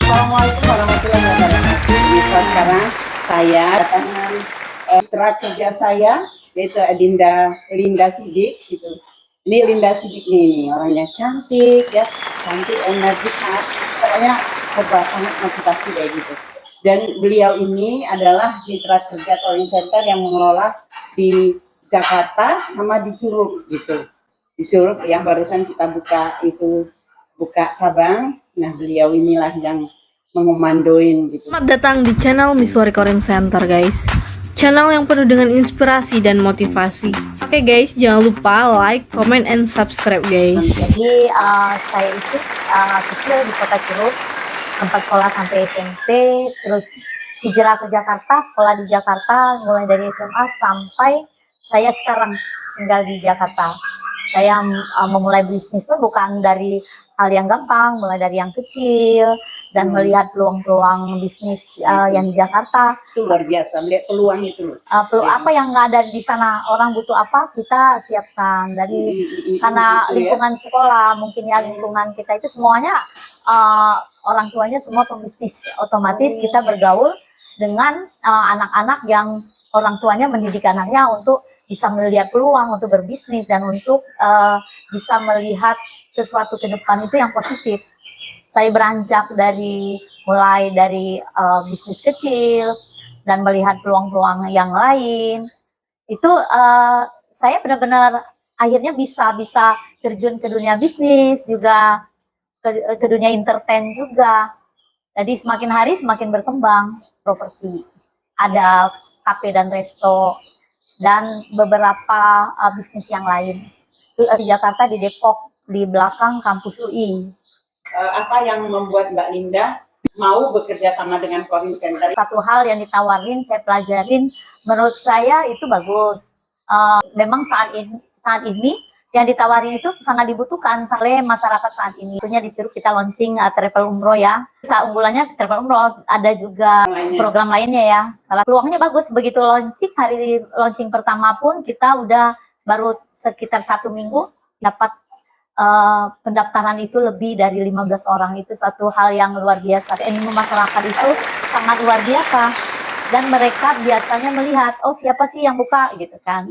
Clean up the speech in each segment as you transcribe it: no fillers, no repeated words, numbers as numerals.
Assalamualaikum warahmatullahi wabarakatuh. Bisa sekarang saya dengan mitra kerja saya yaitu Linda Sidik gitu. Ini Linda Sidik nih, orangnya cantik ya, cantik, energik, pokoknya serba sangat motivasi kayak gitu. Dan beliau ini adalah mitra kerja Calling Center yang mengelola di Jakarta sama di Curug gitu. Di Curug yang barusan kita buka cabang. Nah, beliau inilah yang mengomandoin gitu. Selamat datang di channel Miswari Calling Center, guys. Channel yang penuh dengan inspirasi dan motivasi. Oke guys, jangan lupa like, comment, and subscribe guys. Jadi saya itu kecil di kota Curug, tempat sekolah sampai SMP, terus hijrah ke Jakarta, sekolah di Jakarta, mulai dari SMA sampai saya sekarang tinggal di Jakarta. Saya memulai bisnis pun bukan dari hal yang gampang, mulai dari yang kecil dan melihat peluang-peluang bisnis yang di Jakarta. Itu luar biasa, melihat peluang itu. Apa yang nggak ada di sana, orang butuh apa kita siapkan dari karena lingkungan sekolah, mungkin ya lingkungan kita itu semuanya orang tuanya semua pembisnis, otomatis kita bergaul dengan anak-anak yang orang tuanya mendidik anaknya untuk bisa melihat peluang untuk berbisnis dan untuk bisa melihat sesuatu ke depan itu yang positif. Saya beranjak mulai dari bisnis kecil dan melihat peluang-peluang yang lain. Itu saya benar-benar akhirnya bisa terjun ke dunia bisnis juga, ke dunia entertain juga. Jadi semakin hari semakin berkembang properti. Ada kafe dan resto dan beberapa bisnis yang lain. Di Jakarta, di Depok, di belakang kampus UI. Apa yang membuat Mbak Linda mau bekerja sama dengan Calling Center? Satu hal yang ditawarin, saya pelajarin, menurut saya itu bagus. Memang saat ini yang ditawarin itu sangat dibutuhkan oleh masyarakat saat ini. Tentunya di Curug kita launching travel umroh ya. Unggulannya travel umroh, ada juga program lainnya ya. Salah peluangnya bagus, begitu launching, hari launching pertama pun kita udah baru sekitar 1 minggu dapat pendaftaran itu lebih dari 15 orang. Itu suatu hal yang luar biasa. Animo masyarakat itu sangat luar biasa. Dan mereka biasanya melihat, oh siapa sih yang buka gitu kan.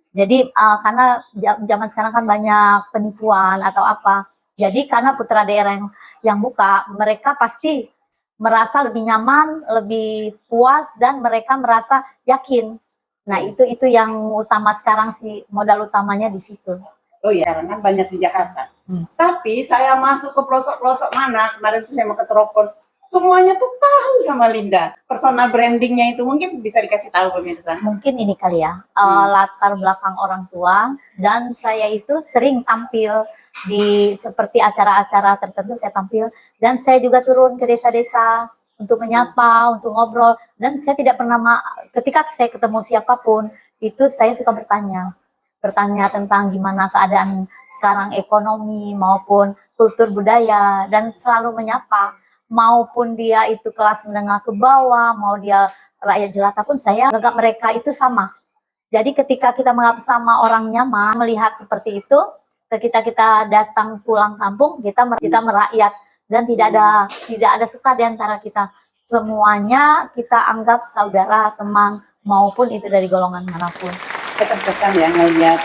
Jadi karena zaman sekarang kan banyak penipuan atau apa. Jadi karena putra daerah yang buka, mereka pasti merasa lebih nyaman, lebih puas, dan mereka merasa yakin. Nah itu yang utama sekarang sih, modal utamanya di situ. Oh iya, karena kan banyak di Jakarta. Tapi saya masuk ke pelosok-pelosok mana, kemarin tuh saya mau ke Teropon, semuanya tuh tahu sama Linda. Personal brandingnya itu mungkin bisa dikasih tahu pemirsa. Mungkin ini kali ya, latar belakang orang tua, dan saya itu sering tampil di seperti acara-acara tertentu saya tampil, dan saya juga turun ke desa-desa untuk menyapa, untuk ngobrol, dan saya tidak pernah, ketika saya ketemu siapapun, itu saya suka bertanya tentang gimana keadaan sekarang ekonomi maupun kultur budaya, dan selalu menyapa, maupun dia itu kelas menengah ke bawah, mau dia rakyat jelata pun saya anggap mereka itu sama. Jadi ketika kita menganggap sama orang nyaman, melihat seperti itu, ketika kita datang pulang kampung, kita merakyat, dan tidak ada suka di antara kita. Semuanya kita anggap saudara, teman, maupun itu dari golongan manapun. Saya terkesan ya ngelihat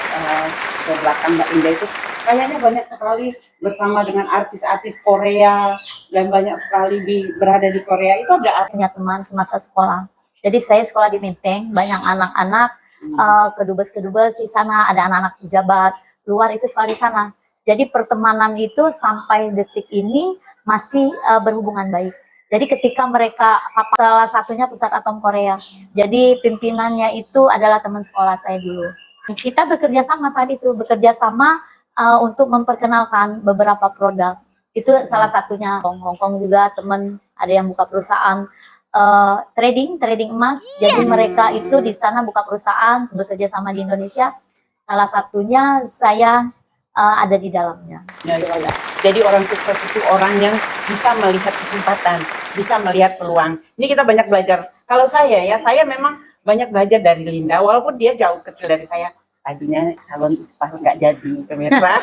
ke belakang Mbak Linda itu kayaknya banyak sekali bersama dengan artis-artis Korea dan banyak sekali berada di Korea. Itu ada punya teman semasa sekolah. Jadi saya sekolah di Menteng, banyak anak-anak kedubes-kedubes di sana, ada anak-anak pejabat luar itu sekolah di sana. Jadi pertemanan itu sampai detik ini masih berhubungan baik. Jadi ketika mereka, salah satunya Pusat Atom Korea, jadi pimpinannya itu adalah teman sekolah saya dulu. Kita bekerja sama saat itu, untuk memperkenalkan beberapa produk. Itu salah satunya. Hongkong juga teman, ada yang buka perusahaan trading emas. Jadi mereka itu di sana buka perusahaan, bekerja sama di Indonesia. Salah satunya saya ada di dalamnya. Ya. Jadi orang sukses itu orang yang bisa melihat kesempatan, bisa melihat peluang. Ini kita banyak belajar. Kalau saya memang banyak belajar dari Linda, walaupun dia jauh kecil dari saya. Tadinya calon nggak jadi, pemirsa.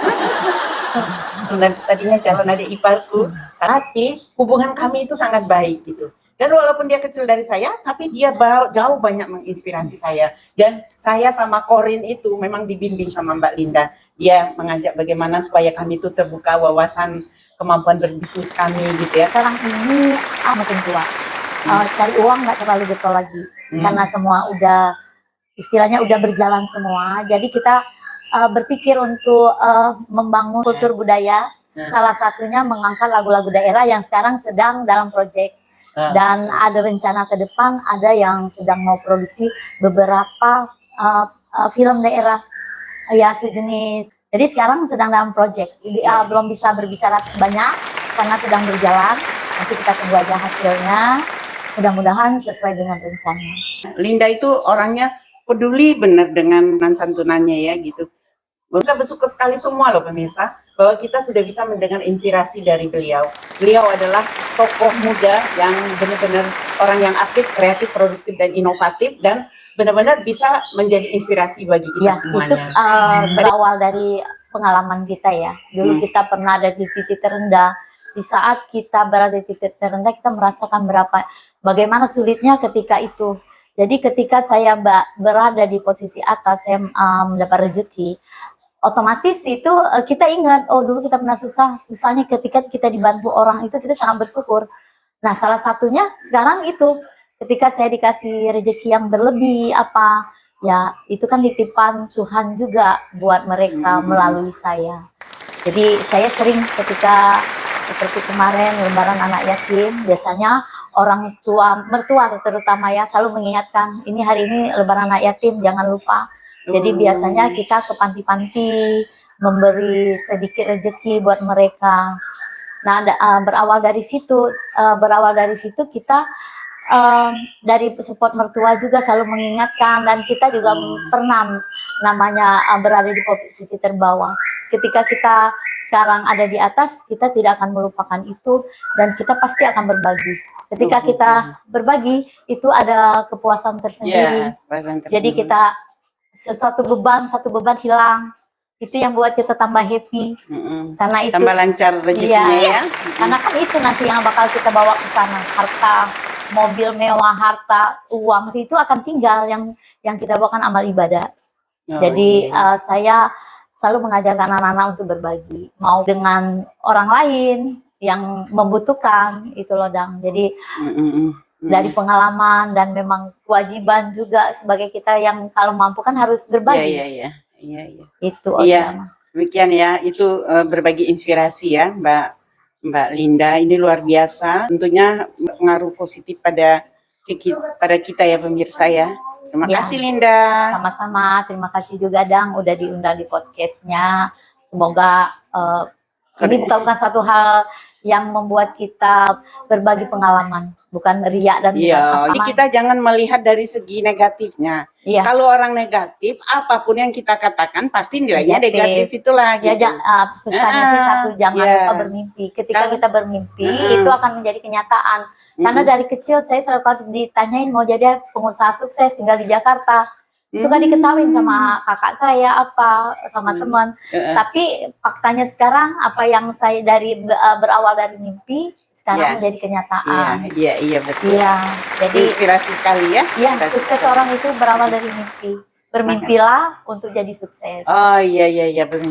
Sebenarnya tadinya calon adik iparku, tapi hubungan kami itu sangat baik gitu. Dan walaupun dia kecil dari saya, tapi dia jauh banyak menginspirasi saya. Dan saya sama Corin itu memang dibimbing sama Mbak Linda. Dia mengajak bagaimana supaya kami itu terbuka wawasan kemampuan berbisnis kami gitu ya. Sekarang ini makin tua. Cari uang nggak terlalu getol lagi. Karena semua udah, istilahnya udah berjalan semua. Jadi kita berpikir untuk membangun kultur budaya. Salah satunya mengangkat lagu-lagu daerah yang sekarang sedang dalam proyek. Dan ada rencana ke depan, ada yang sedang mau produksi beberapa film daerah ya sejenis. Jadi sekarang sedang dalam proyek. Belum bisa berbicara banyak karena sedang berjalan. Nanti kita tunggu aja hasilnya. Mudah-mudahan sesuai dengan rencana. Linda itu orangnya peduli benar dengan santunannya ya gitu. Kita bersyukur sekali semua loh pemirsa, bahwa kita sudah bisa mendengar inspirasi dari beliau. Beliau adalah tokoh muda yang benar-benar orang yang aktif, kreatif, produktif, dan inovatif, dan benar-benar bisa menjadi inspirasi bagi kita semuanya. Itu berawal dari pengalaman kita ya. Dulu kita pernah ada di titik terendah. Di saat kita berada di titik terendah, kita merasakan bagaimana sulitnya ketika itu. Jadi ketika saya berada di posisi atas, saya mendapat rezeki, otomatis itu kita ingat, oh dulu kita pernah susahnya ketika kita dibantu orang itu kita sangat bersyukur. Nah salah satunya sekarang itu ketika saya dikasih rezeki yang berlebih ya itu kan titipan Tuhan juga buat mereka melalui saya. Jadi saya sering ketika seperti kemarin lebaran anak yatim, biasanya orang tua, mertua terutama ya selalu mengingatkan, ini hari ini lebaran anak yatim jangan lupa. Jadi biasanya kita ke panti-panti memberi sedikit rezeki buat mereka. Nah, berawal dari situ kita dari support mertua juga selalu mengingatkan, dan kita juga pernah namanya berada di posisi terbawah. Ketika kita sekarang ada di atas, kita tidak akan melupakan itu dan kita pasti akan berbagi. Ketika kita berbagi itu ada kepuasan tersendiri. Jadi kita satu beban hilang, itu yang buat kita tambah happy. Karena itu tambah lancar rezekinya ya. Karena kan itu nanti yang bakal kita bawa ke sana, harta, mobil mewah, harta, uang itu akan tinggal, yang kita bawakan amal ibadah. Jadi saya selalu mengajarkan anak-anak untuk berbagi, mau dengan orang lain yang membutuhkan itu loh Dang. Jadi dari pengalaman dan memang kewajiban juga sebagai kita yang kalau mampu kan harus berbagi. Iya. Itu demikian ya, itu berbagi inspirasi ya Mbak Linda, ini luar biasa, tentunya pengaruh positif pada kita ya pemirsa ya. Terima kasih Linda. Sama-sama, terima kasih juga Dang udah diundang di podcastnya. Semoga ini bukan suatu hal yang membuat kita berbagi pengalaman, bukan riak dan jadi kita jangan melihat dari segi negatifnya. Kalau orang negatif, apapun yang kita katakan pasti nilainya negatif itulah. Gitu. Pesannya sih satu, jangan lupa bermimpi. Ketika kita bermimpi, itu akan menjadi kenyataan. Karena dari kecil saya selalu ditanyain mau jadi pengusaha sukses tinggal di Jakarta. Suka diketawain sama kakak saya sama teman, tapi faktanya sekarang apa yang saya berawal dari mimpi sekarang menjadi kenyataan. Iya betul. Jadi inspirasi sekali ya. Sukses orang itu berawal dari mimpi. Bermimpilah untuk jadi sukses. Oh iya benar.